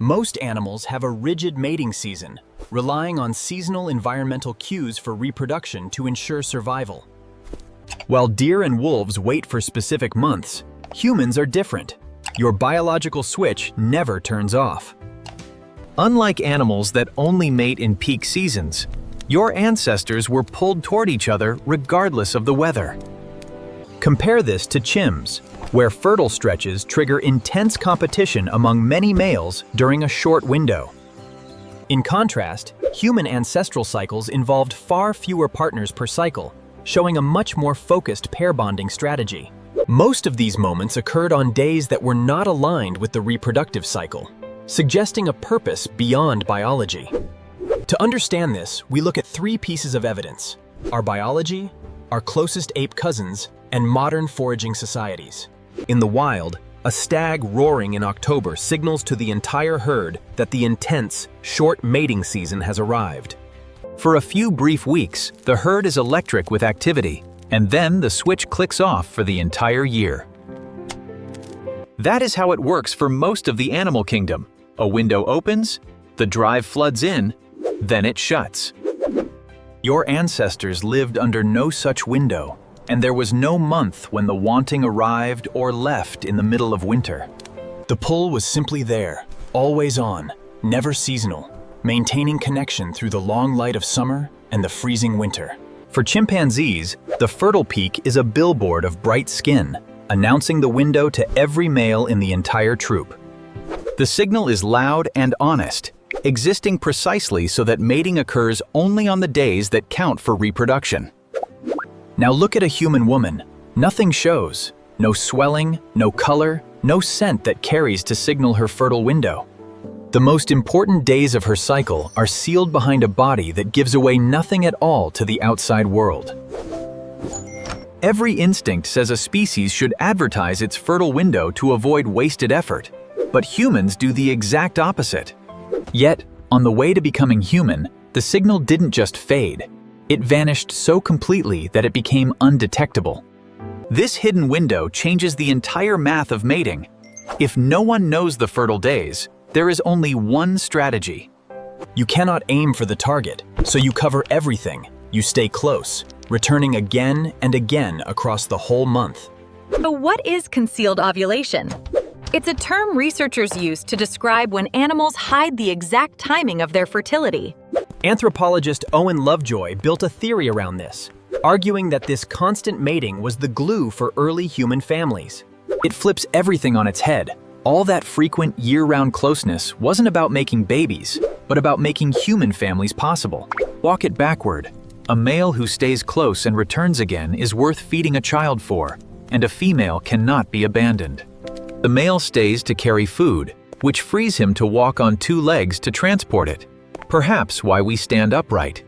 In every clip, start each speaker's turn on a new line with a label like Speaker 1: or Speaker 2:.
Speaker 1: Most animals have a rigid mating season, relying on seasonal environmental cues for reproduction to ensure survival. While deer and wolves wait for specific months, humans are different. Your biological switch never turns off.
Speaker 2: Unlike animals that only mate in peak seasons, your ancestors were pulled toward each other regardless of the weather.
Speaker 1: Compare this to chimps, where fertile stretches trigger intense competition among many males during a short window. In contrast, human ancestral cycles involved far fewer partners per cycle, showing a much more focused pair bonding strategy. Most of these moments occurred on days that were not aligned with the reproductive cycle, suggesting a purpose beyond biology. To understand this, we look at three pieces of evidence: our biology, our closest ape cousins, and modern foraging societies. In the wild, a stag roaring in October signals to the entire herd that the intense, short mating season has arrived.
Speaker 2: For a few brief weeks, the herd is electric with activity, and then the switch clicks off for the entire year. That is how it works for most of the animal kingdom. A window opens, the drive floods in, then it shuts. Your ancestors lived under no such window, and there was no month when the wanting arrived or left in the middle of winter.
Speaker 1: The pull was simply there, always on, never seasonal, maintaining connection through the long light of summer and the freezing winter.
Speaker 2: For chimpanzees, the fertile peak is a billboard of bright skin, announcing the window to every male in the entire troop. The signal is loud and honest, existing precisely so that mating occurs only on the days that count for reproduction.
Speaker 1: Now look at a human woman. Nothing shows. No swelling, no color, no scent that carries to signal her fertile window. The most important days of her cycle are sealed behind a body that gives away nothing at all to the outside world.
Speaker 2: Every instinct says a species should advertise its fertile window to avoid wasted effort, but humans do the exact opposite. Yet, on the way to becoming human, the signal didn't just fade. It vanished so completely that it became undetectable. This hidden window changes the entire math of mating. If no one knows the fertile days, there is only one strategy.
Speaker 1: You cannot aim for the target, so you cover everything. You stay close, returning again and again across the whole month.
Speaker 3: So what is concealed ovulation? It's a term researchers use to describe when animals hide the exact timing of their fertility.
Speaker 1: Anthropologist Owen Lovejoy built a theory around this, arguing that this constant mating was the glue for early human families.
Speaker 2: It flips everything on its head. All that frequent year-round closeness wasn't about making babies, but about making human families possible. Walk it backward. A male who stays close and returns again is worth feeding a child for, and a female cannot be abandoned. The male stays to carry food, which frees him to walk on two legs to transport it. Perhaps why we stand upright.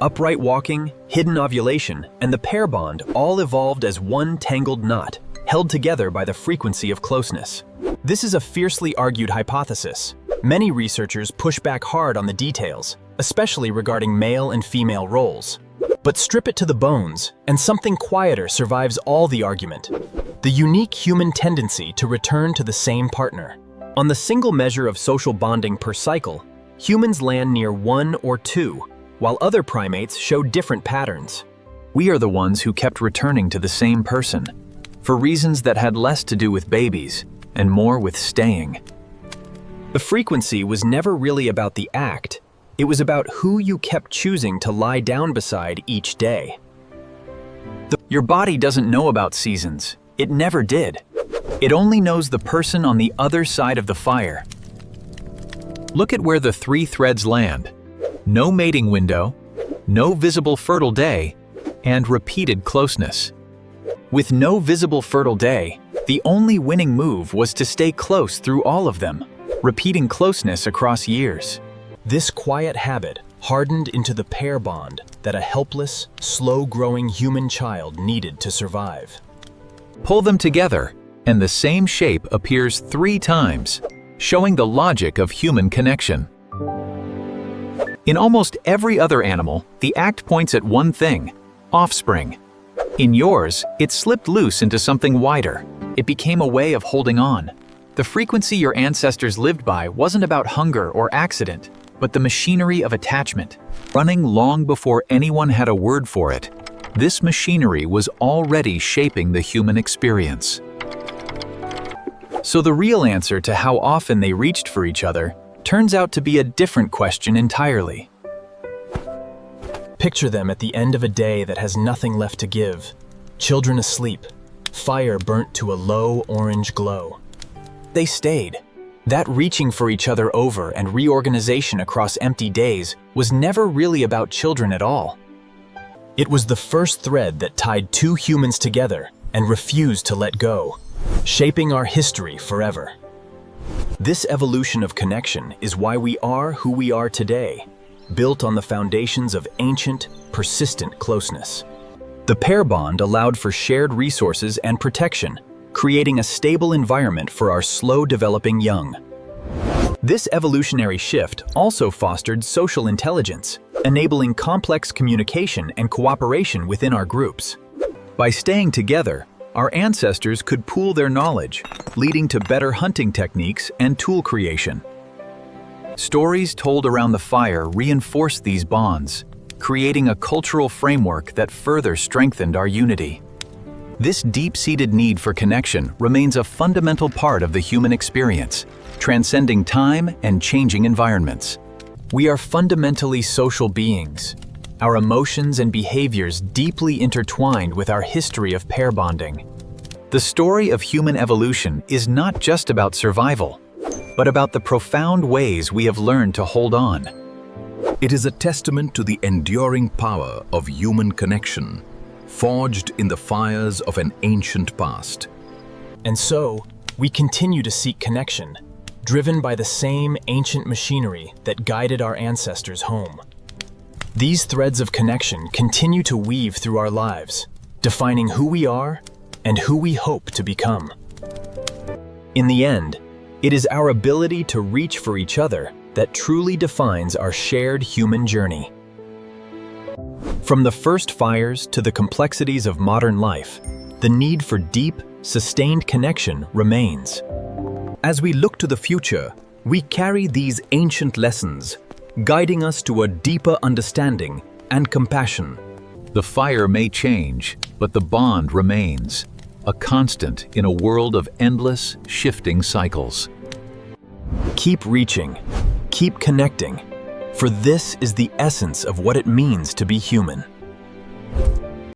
Speaker 1: Upright walking, hidden ovulation, and the pair bond all evolved as one tangled knot, held together by the frequency of closeness. This is a fiercely argued hypothesis. Many researchers push back hard on the details, especially regarding male and female roles. But strip it to the bones, and something quieter survives all the argument: the unique human tendency to return to the same partner. On the single measure of social bonding per cycle, humans land near 1 or 2, while other primates show different patterns.
Speaker 2: We are the ones who kept returning to the same person, for reasons that had less to do with babies and more with staying.
Speaker 1: The frequency was never really about the act. It was about who you kept choosing to lie down beside each day.
Speaker 2: Your body doesn't know about seasons. It never did. It only knows the person on the other side of the fire. Look at where the three threads land. No mating window, no visible fertile day, and repeated closeness. With no visible fertile day, the only winning move was to stay close through all of them, repeating closeness across years.
Speaker 1: This quiet habit hardened into the pair bond that a helpless, slow-growing human child needed to survive.
Speaker 2: Pull them together, and the same shape appears 3 times, showing the logic of human connection. In almost every other animal, the act points at one thing: offspring. In yours, it slipped loose into something wider. It became a way of holding on. The frequency your ancestors lived by wasn't about hunger or accident, but the machinery of attachment, running long before anyone had a word for it. This machinery was already shaping the human experience. So the real answer to how often they reached for each other turns out to be a different question entirely.
Speaker 1: Picture them at the end of a day that has nothing left to give. Children asleep, fire burnt to a low orange glow. They stayed. That reaching for each other over and reorganization across empty days was never really about children at all. It was the first thread that tied two humans together and refused to let go, shaping our history forever. This evolution of connection is why we are who we are today, built on the foundations of ancient, persistent closeness. The pair bond allowed for shared resources and protection, creating a stable environment for our slow-developing young. This evolutionary shift also fostered social intelligence, enabling complex communication and cooperation within our groups. By staying together, our ancestors could pool their knowledge, leading to better hunting techniques and tool creation. Stories told around the fire reinforced these bonds, creating a cultural framework that further strengthened our unity. This deep-seated need for connection remains a fundamental part of the human experience, transcending time and changing environments. We are fundamentally social beings, our emotions and behaviors deeply intertwined with our history of pair bonding. The story of human evolution is not just about survival, but about the profound ways we have learned to hold on.
Speaker 4: It is a testament to the enduring power of human connection, forged in the fires of an ancient past.
Speaker 1: And so, we continue to seek connection, driven by the same ancient machinery that guided our ancestors home. These threads of connection continue to weave through our lives, defining who we are and who we hope to become. In the end, it is our ability to reach for each other that truly defines our shared human journey. From the first fires to the complexities of modern life, the need for deep, sustained connection remains. As we look to the future, we carry these ancient lessons, guiding us to a deeper understanding and compassion.
Speaker 2: The fire may change, but the bond remains, a constant in a world of endless, shifting cycles.
Speaker 1: Keep reaching, keep connecting, for this is the essence of what it means to be human.